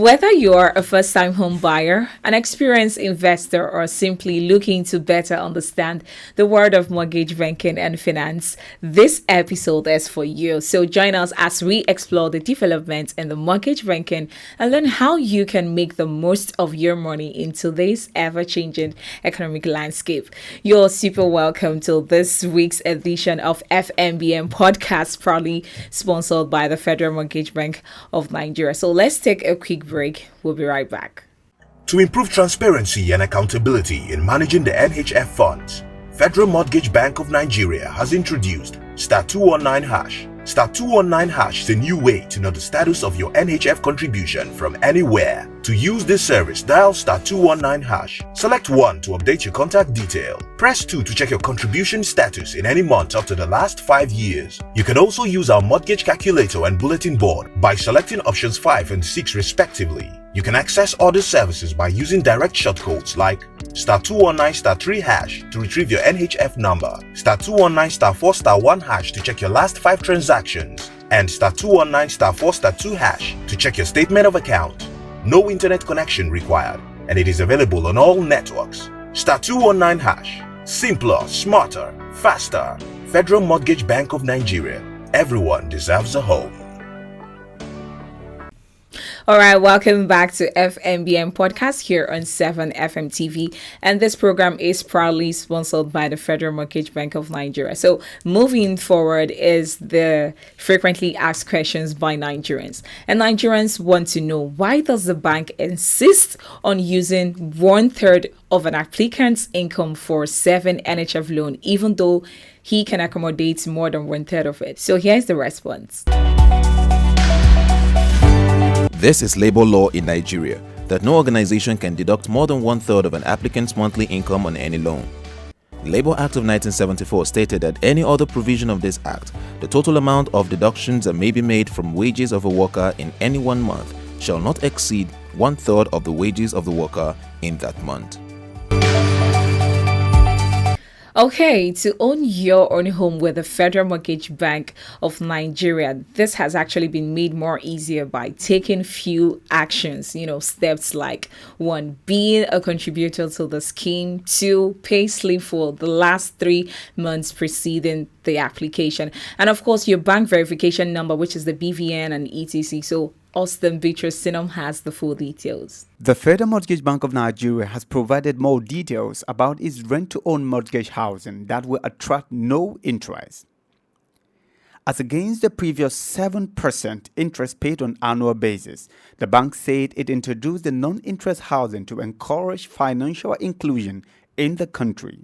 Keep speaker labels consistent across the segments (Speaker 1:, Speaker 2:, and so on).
Speaker 1: Whether you're a first time home buyer, an experienced investor, or simply looking to better understand the world of mortgage banking and finance, this episode is for you. So join us as we explore the developments in the mortgage banking and learn how you can make the most of your money in today's ever changing economic landscape. You're super welcome to this week's edition of FMBN podcast, proudly sponsored by the Federal Mortgage Bank of Nigeria. So let's take a quick break. We'll be right back.
Speaker 2: To improve transparency and accountability in managing the NHF funds, Federal Mortgage Bank of Nigeria has introduced star 219 hash. Star 219 hash is a new way to know the status of your NHF contribution from anywhere. To use this service, dial star 219 hash. Select 1 to update your contact detail. Press 2 to check your contribution status in any month up to the last 5 years. You can also use our mortgage calculator and bulletin board by selecting options 5 and 6 respectively. You can access other services by using direct shortcodes like star 219 star 3 hash to retrieve your NHF number, star 219 star 4 star 1 hash to check your last 5 transactions, and star 219 star 4 star 2 hash to check your statement of account. No internet connection required, and it is available on all networks. Star 219 hash. Simpler, smarter, faster. Federal Mortgage Bank of Nigeria. Everyone deserves a home.
Speaker 1: All right, welcome back to FMBN podcast here on 7 FM TV, and this program is proudly sponsored by the Federal Mortgage Bank of Nigeria. So moving forward is the frequently asked questions by Nigerians, and Nigerians want to know, why does the bank insist on using 1/3 of an applicant's income for 7 NHF loan, even though he can accommodate more than 1/3 of it? So here's the response.
Speaker 3: This is labor law in Nigeria, that no organization can deduct more than 1/3 of an applicant's monthly income on any loan. The Labor Act of 1974 stated that any other provision of this act, the total amount of deductions that may be made from wages of a worker in any 1 month shall not exceed 1/3 of the wages of the worker in that month.
Speaker 1: Okay, to own your own home with the Federal Mortgage Bank of Nigeria, this has actually been made more easier by taking few actions, steps like 1, being a contributor to the scheme, 2, pay slip for the last 3 months preceding the application, and of course your bank verification number, which is the BVN and etc. So Austin Beatrice Sinum has the full details.
Speaker 4: The Federal Mortgage Bank of Nigeria has provided more details about its rent-to-own mortgage housing that will attract no interest. As against the previous 7% interest paid on annual basis, the bank said it introduced the non-interest housing to encourage financial inclusion in the country.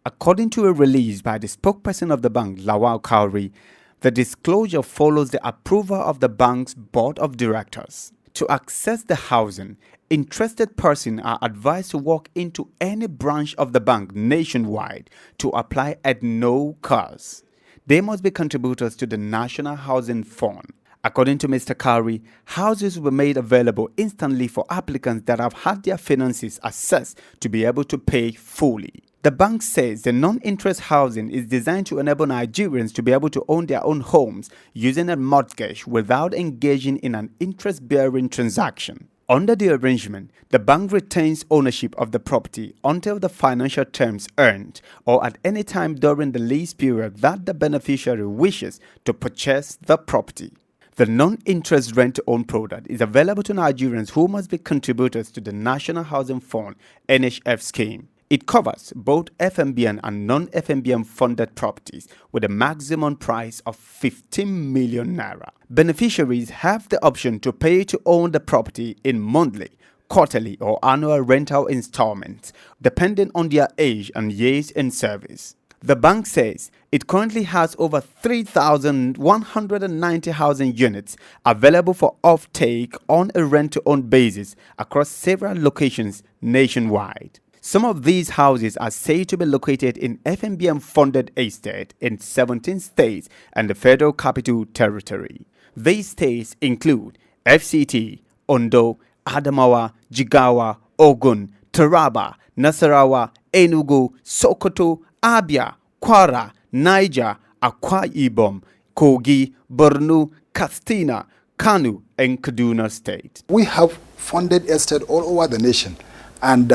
Speaker 4: According to a release by the spokesperson of the bank, Lawal Kauri, the disclosure follows the approval of the bank's board of directors. To access the housing, interested persons are advised to walk into any branch of the bank nationwide to apply at no cost. They must be contributors to the National Housing Fund. According to Mr. Kauri, houses were made available instantly for applicants that have had their finances assessed to be able to pay fully. The bank says the non-interest housing is designed to enable Nigerians to be able to own their own homes using a mortgage without engaging in an interest-bearing transaction. Under the arrangement, the bank retains ownership of the property until the financial terms earned or at any time during the lease period that the beneficiary wishes to purchase the property. The non-interest rent-to-own product is available to Nigerians who must be contributors to the National Housing Fund (NHF) scheme. It covers both FMBN and non-FMBN funded properties with a maximum price of 15 million naira. Beneficiaries have the option to pay to own the property in monthly, quarterly, or annual rental installments, depending on their age and years in service. The bank says it currently has over 3,190 housing units available for off-take on a rent-to-own basis across several locations nationwide. Some of these houses are said to be located in FMBN-funded estate in 17 states and the Federal Capital Territory. These states include FCT, Ondo, Adamawa, Jigawa, Ogun, Taraba, Nasarawa, Enugu, Sokoto, Abia, Kwara, Niger, Akwa Ibom, Kogi, Borno, Katsina, Kano and Kaduna State.
Speaker 5: We have funded estate all over the nation, and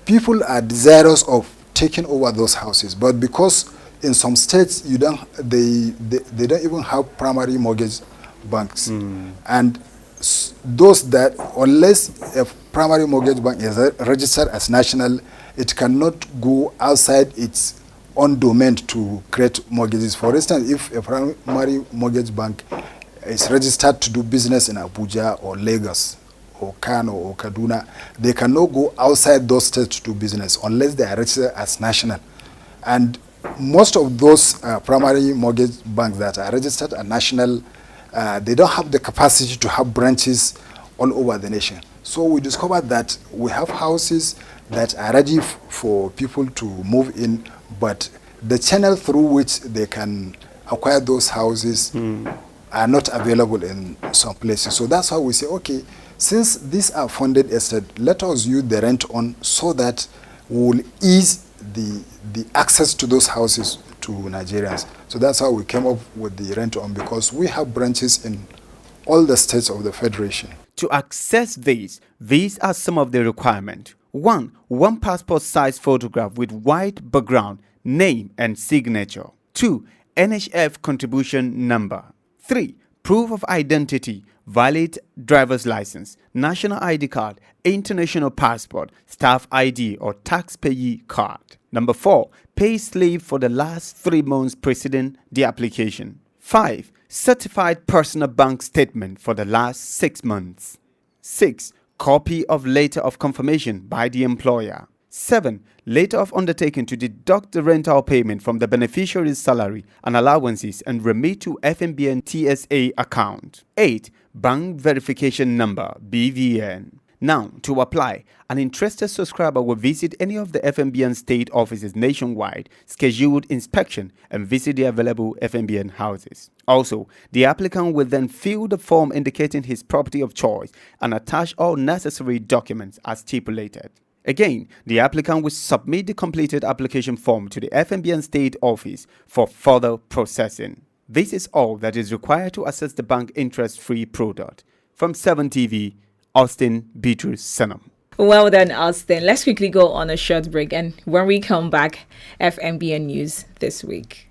Speaker 5: people are desirous of taking over those houses, but because in some states they don't even have primary mortgage banks, and those that, unless a primary mortgage bank is registered as national, it cannot go outside its own domain to create mortgages. For instance, if a primary mortgage bank is registered to do business in Abuja or Lagos or Kano or Kaduna, they cannot go outside those states to do business unless they are registered as national. And most of those primary mortgage banks that are registered as national, they don't have the capacity to have branches all over the nation. So we discovered that we have houses that are ready for people to move in, but the channel through which they can acquire those houses are not available in some places. So that's why we say, okay, since these are funded estate, let us use the rent on so that we will ease the access to those houses to Nigerians. So that's how we came up with the rent on, because we have branches in all the states of the Federation.
Speaker 4: To access these are some of the requirements. 1. One passport size photograph with white background, name and signature. 2. NHF contribution number. 3. Proof of identity, valid driver's license, national ID card, international passport, staff ID or taxpayee card. Number 4. Pay slip for the last 3 months preceding the application. 5. Certified personal bank statement for the last 6 months. 6. Copy of letter of confirmation by the employer. 7. Letter of undertaking to deduct the rental payment from the beneficiary's salary and allowances and remit to FMBN TSA account. 8. Bank verification number BVN. Now, to apply, an interested subscriber will visit any of the FMBN state offices nationwide, scheduled inspection, and visit the available FMBN houses. Also, the applicant will then fill the form indicating his property of choice and attach all necessary documents as stipulated. Again, the applicant will submit the completed application form to the FMBN state office for further processing. This is all that is required to access the bank interest-free product. From 7 TV, Austin Beatrice Senam.
Speaker 1: Well done, Austin. Let's quickly go on a short break, and when we come back, FMBN news this week.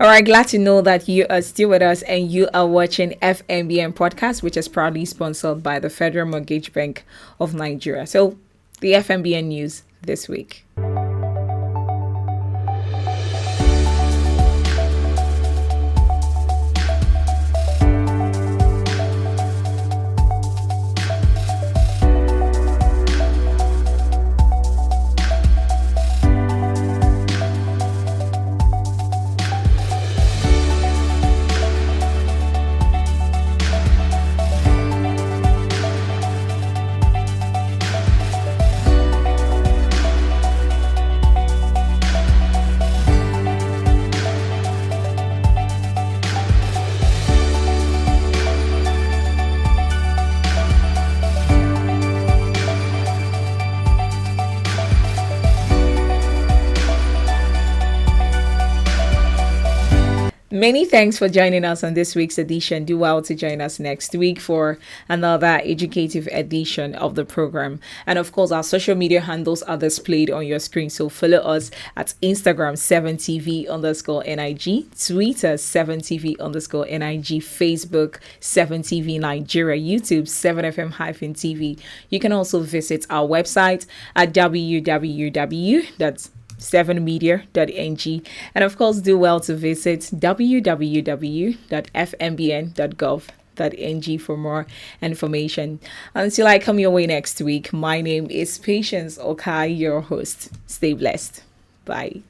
Speaker 1: All right, glad to know that you are still with us and you are watching FMBN podcast, which is proudly sponsored by the Federal Mortgage Bank of Nigeria. So, the FMBN news this week. Many thanks for joining us on this week's edition. Do well to join us next week for another educative edition of the program. And of course, our social media handles are displayed on your screen. So follow us at Instagram 7TV_NIG, Twitter 7TV_NIG, Facebook 7TV Nigeria, YouTube 7FM-TV. You can also visit our website at www.7media.ng, and of course do well to visit www.fmbn.gov.ng for more information. Until I come your way next week, my name is Patience Okai, your host. Stay blessed. Bye.